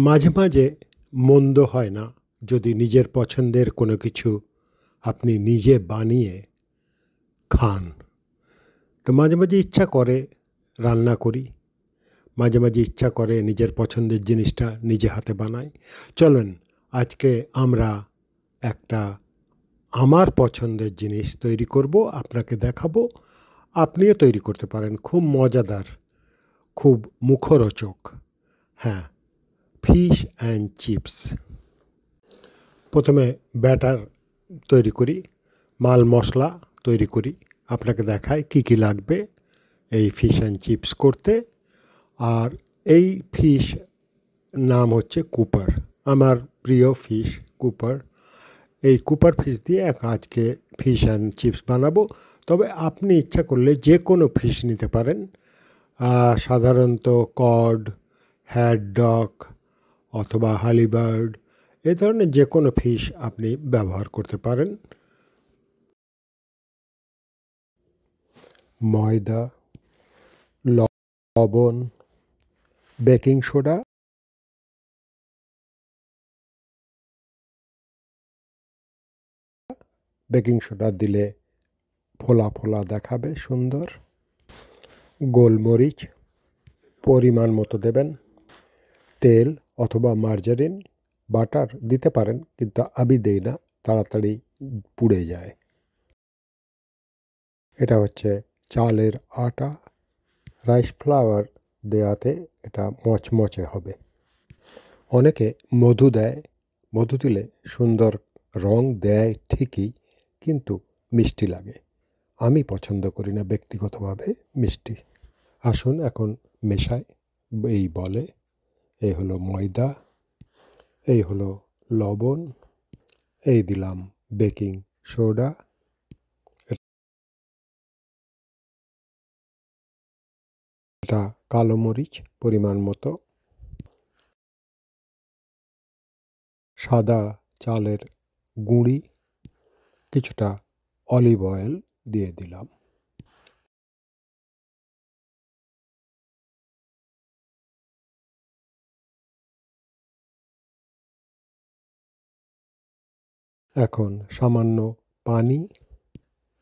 মাঝে মাঝে মন্দ হয় না যদি নিজের পছন্দের কোনো কিছু আপনি নিজে বানিয়ে খান। তো মাঝে মাঝে ইচ্ছা করে রান্না করি, মাঝে মাঝে ইচ্ছা করে নিজের পছন্দের জিনিসটা নিজে হাতে বানাই। চলেন আজকে আমরা একটা আমার পছন্দের জিনিস তৈরি করব, আপনাকে দেখাবো, আপনিও তৈরি করতে পারেন। খুব মজাদার, খুব মুখরোচক। হ্যাঁ, ফিশ অ্যান্ড চিপস। প্রথমে ব্যাটার তৈরি করি, মাল মশলা তৈরি করি। আপনাকে দেখাই কী কী লাগবে এই ফিশ অ্যান্ড চিপস করতে। আর এই ফিশ নাম হচ্ছে কুপার, আমার প্রিয় ফিশ কুপার। এই কুপার ফিশ দিয়ে আজকে ফিশ অ্যান্ড চিপস বানাবো। তবে আপনি ইচ্ছা করলে যে কোনো ফিশ নিতে পারেন। সাধারণত কড, হ্যাডডক অথবা হালিবার্ড, এ ধরনের যে কোনো ফিশ আপনি ব্যবহার করতে পারেন। ময়দা, লবণ, বেকিং সোডা, বেকিং সোডা দিলে ফোলা ফোলা দেখাবে সুন্দর। গোলমরিচ পরিমাণ মতো দেবেন। তেল অথবা মার্জারিন, বাটার দিতে পারেন, কিন্তু আমি দেই না, তাড়াতাড়ি পুড়ে যায়। এটা হচ্ছে চালের আটা, রাইস ফ্লাওয়ার দেওয়াতে এটা মচমচে হবে। অনেকে মধু দেয়, মধু দিলে সুন্দর রং দেয় ঠিকই, কিন্তু মিষ্টি লাগে। আমি পছন্দ করি না ব্যক্তিগতভাবে মিষ্টি। আসুন এখন মেশাই। এই বলে, এই হলো ময়দা, এই হলো লবণ, এই দিলাম বেকিং সোডা, এটা কালো মরিচ পরিমাণ মতো, সাদা চালের গুঁড়ি, কিছুটা অলিভ অয়েল দিয়ে দিলাম। এখন সামান্য পানি,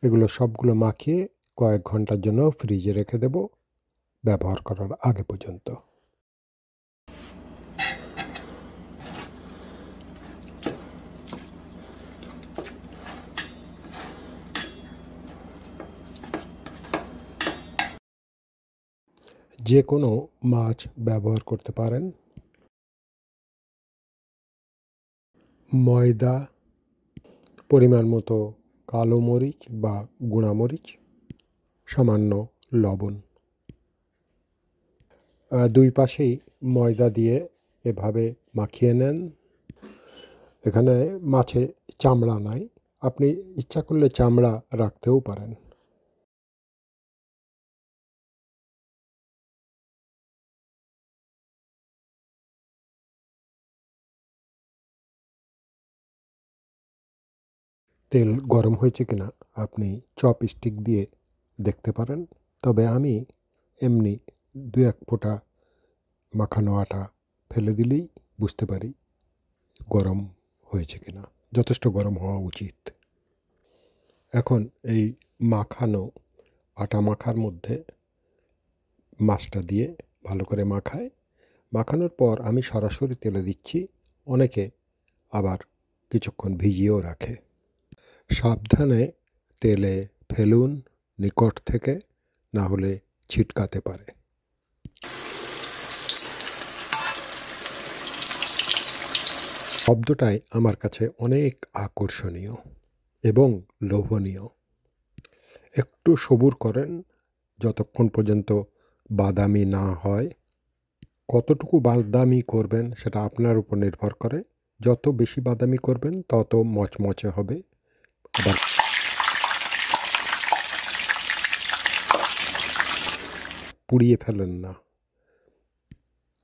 এগুলো সবগুলো মাখিয়ে কয়েক ঘন্টার জন্য ফ্রিজে রেখে দেব, ব্যবহার করার আগে পর্যন্ত। যে কোনো মাছ ব্যবহার করতে পারেন। ময়দা, পরিমাণ মতো কালো মরিচ বা গুঁড়া মরিচ, সামান্য লবণ। দুই পাশেই ময়দা দিয়ে এভাবে মাখিয়ে নেন। এখানে মাছে চামড়া নাই, আপনি ইচ্ছা করলে চামড়া রাখতেও পারেন। তেল গরম হয়েছে কিনা আপনি চপস্টিক দিয়ে দেখতে পারেন। তবে আমি এমনি দু এক ফোঁটা মাখানো আটা ফেলে দিলেই বুঝতে পারি গরম হয়েছে কিনা। যথেষ্ট গরম হওয়া উচিত। এখন এই মাখানো আটা মাখার মধ্যে মাছটা দিয়ে ভালো করে মাখায়। মাখানোর পর আমি সরাসরি তেলে দিচ্ছি, অনেকে আবার কিছুক্ষণ ভিজিয়েও রাখে। সাবধানে তেলে ফেলুন নিকট থেকে, না হলে ছিটকাতে পারে। শব্দটাই আমার কাছে অনেক আকর্ষণীয় এবং লোভনীয়। একটু সবুর করেন যতক্ষণ পর্যন্ত বাদামি না হয়। কতটুকু বাদামি করবেন সেটা আপনার উপর নির্ভর করে। যত বেশি বাদামি করবেন তত মচমচে হবে। আবার পুড়িয়ে ফেলেন না।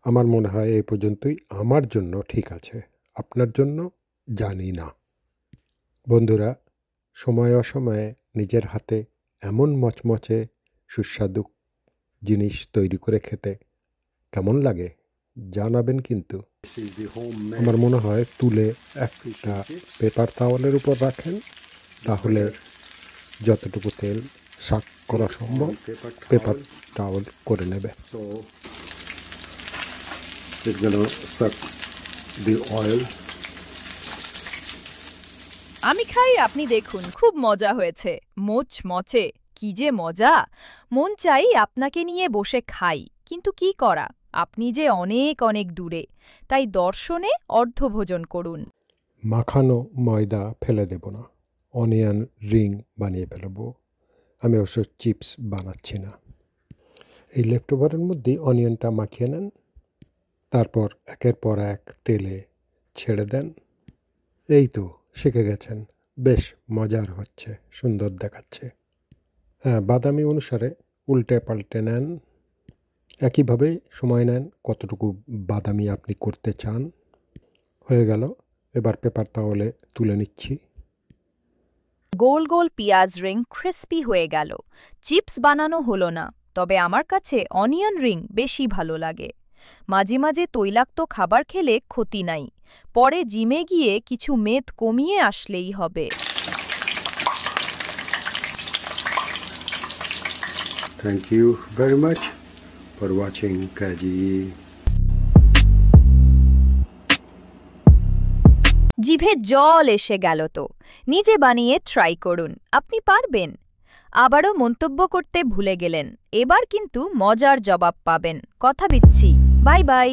আমার মনে হয় এই পর্যন্তই আমার জন্য ঠিক আছে, আপনার জন্য জানি না। বন্ধুরা, সময়ে অসময়ে নিজের হাতে এমন মচমচে সুস্বাদু জিনিস তৈরি করে খেতে কেমন লাগে জানাবেন কিন্তু। আমার মনে হয় তুলে একটা পেপার তাওয়ালের উপর রাখেন, তাহলে যতটুকু তেল শাক করা সম্ভব পেপার টাওয়াল করে নেবে। আমি খাই, আপনি দেখুন, খুব মজা হয়েছে। মোচমচে, কি যে মজা! মন চাই আপনাকে নিয়ে বসে খাই, কিন্তু কি করা, আপনি যে অনেক অনেক দূরে, তাই দর্শনে অর্ধভোজন করুন। মাখানো ময়দা ফেলে দেব না, অনিয়ন রিং বানিয়ে ফেলব। আমি অবশ্য চিপস বানাচ্ছি না। এই লেফটোভারের মধ্যে অনিয়নটা মাখিয়ে নেন, তারপর একের পর এক তেলে ছেড়ে দেন। এই তো শিখে গেছেন, বেশ মজার হচ্ছে, সুন্দর দেখাচ্ছে। হ্যাঁ, বাদামি অনুসারে উল্টে পাল্টে নেন। একইভাবে সময় নেন কতটুকু বাদামি আপনি করতে চান। হয়ে গেল, এবার পেপার তাওয়ালে তুলে নিচ্ছি। গোল গোল পেঁয়াজ রিং ক্রিস্পি হয়ে গেল। চিপস বানানো হলো না, তবে আমার কাছে অনিয়ন রিং বেশি ভালো লাগে। মাঝে মাঝে তৈলাক্ত খাবার খেলে ক্ষতি নাই, পরে জিমে গিয়ে কিছু মেদ কমিয়ে আসলেই হবে। Thank you very much for watching Kaji. জিভে জল এসে গেল তো, নিজে বানিয়ে ট্রাই করুন, আপনি পারবেন। আবারও মন্তব্য করতে ভুলে গেলেন, এবার কিন্তু মজার জবাব পাবেন। কথা দিচ্ছি। Bye bye.